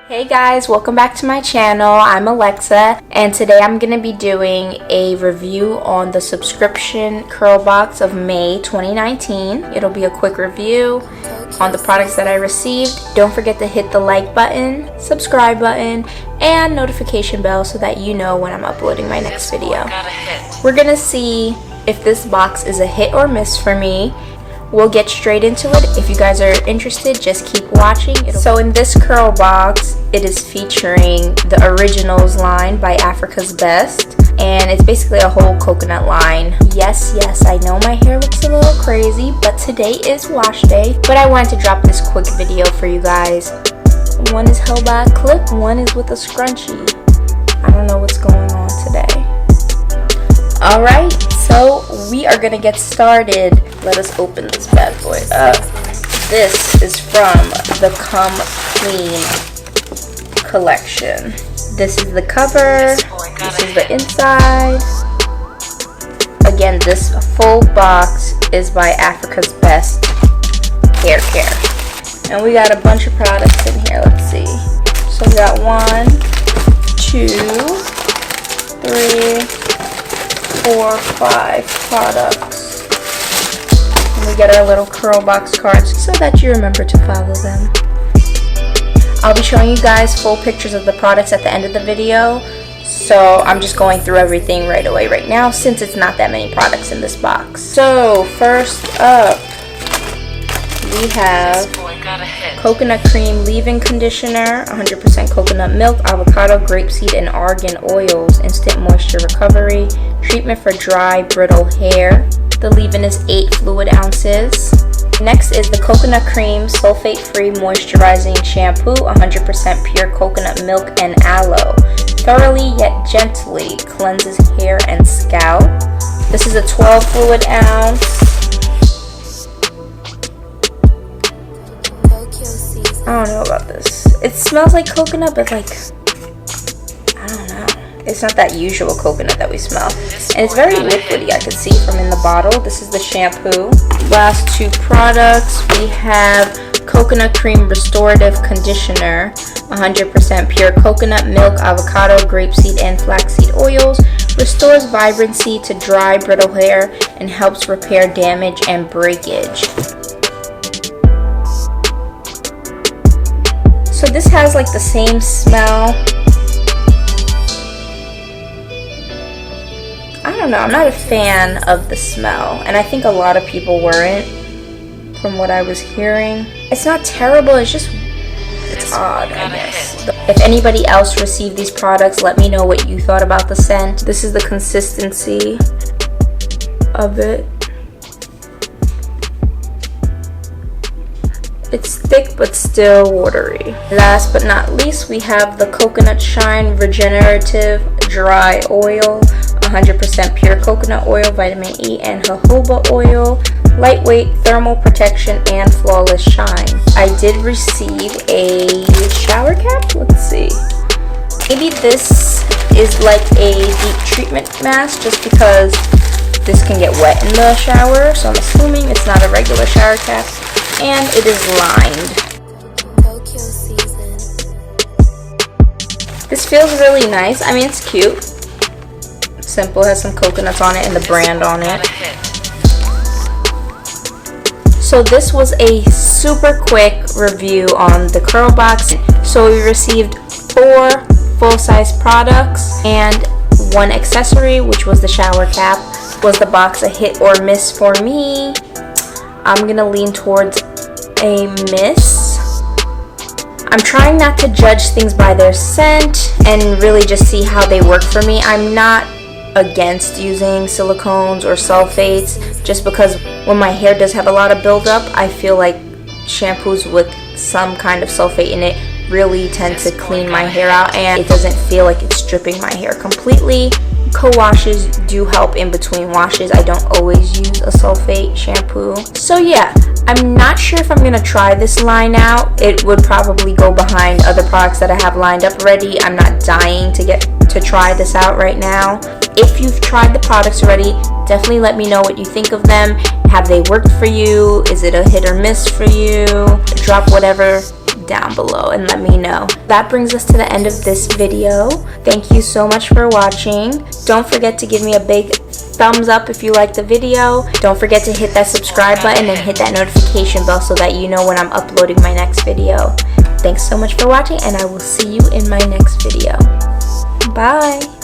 Hey guys, welcome back to my channel. I'm Alexa, and today I'm going to be doing a review on the subscription CurlBox of May 2019. It'll be a quick review on the products that I received. Don't forget to hit the like button, subscribe button, and notification bell so that you know when I'm uploading my next video. We're going to see if this box is a hit or miss for me. We'll get straight into it. If you guys are interested, just keep watching. So in this CurlBox, it is featuring the Originals line by Africa's Best, and it's basically a whole coconut line. Yes, I know my hair looks a little crazy, but today is wash day. But I wanted to drop this quick video for you guys. One is held by a clip, one is with a scrunchie. I don't know what's going on today. Alright, so we are gonna get started. Let us open this bad boy up. This is from the Come Clean collection. This is the cover. This is the inside. Again, this full box is by Africa's Best Hair Care. And we got a bunch of products in here. Let's see. So we got 1, 2, 3, 4, 5 products. And we get our little CurlBox cards so that you remember to follow them. I'll be showing you guys full pictures of the products at the end of the video, so I'm just going through everything right away right now since it's not that many products in this box. So first up, we have coconut cream leave-in conditioner, 100% coconut milk, avocado, grapeseed, and argan oils, instant moisture recovery, treatment for dry, brittle hair. The leave-in is 8 fluid ounces. Next is the coconut cream sulfate-free moisturizing shampoo, 100% pure coconut milk and aloe. Thoroughly yet gently cleanses hair and scalp. This is a 12 fluid ounce. I don't know about this. It smells like coconut, but like, I don't know. It's not that usual coconut that we smell. And it's very liquidy, I can see from in the bottle. This is the shampoo. Last 2 products, we have coconut cream restorative conditioner, 100% pure coconut milk, avocado, grapeseed, and flaxseed oils. Restores vibrancy to dry, brittle hair and helps repair damage and breakage. So this has like the same smell. I don't know, I'm not a fan of the smell, and I think a lot of people weren't from what I was hearing. It's not terrible, it's odd, I guess. If anybody else received these products, let me know what you thought about the scent. This is the consistency of it. It's thick but still watery. Last but not least, we have the Coconut Shine Regenerative Dry Oil, 100% pure coconut oil, vitamin E, and jojoba oil. Lightweight, thermal protection, and flawless shine. I did receive a shower cap. Let's see. Maybe this is like a deep treatment mask just because this can get wet in the shower. So I'm assuming it's not a regular shower cap. And it is lined. This feels really nice. I mean, it's cute. Simple, has some coconuts on it and the brand on it. So this was a super quick review on the CurlBox. So we received 4 full-size products and 1 accessory, which was the shower cap. Was the box a hit or miss for me? I'm gonna lean towards a miss. I'm trying not to judge things by their scent and really just see how they work for me. I'm not against using silicones or sulfates just because when my hair does have a lot of buildup, I feel like shampoos with some kind of sulfate in it really tend to clean my hair out and it doesn't feel like it's stripping my hair completely. Co-washes do help in between washes. I don't always use a sulfate shampoo. So yeah, I'm not sure if I'm gonna try this line out. It would probably go behind other products that I have lined up already. I'm not dying to try this out right now. If you've tried the products already, definitely let me know what you think of them. Have they worked for you? Is it a hit or miss for you? Drop whatever down below and let me know. That brings us to the end of this video. Thank you so much for watching. Don't forget to give me a big thumbs up if you like the video. Don't forget to hit that subscribe button and hit that notification bell so that you know when I'm uploading my next video. Thanks so much for watching, and I will see you in my next video. Bye.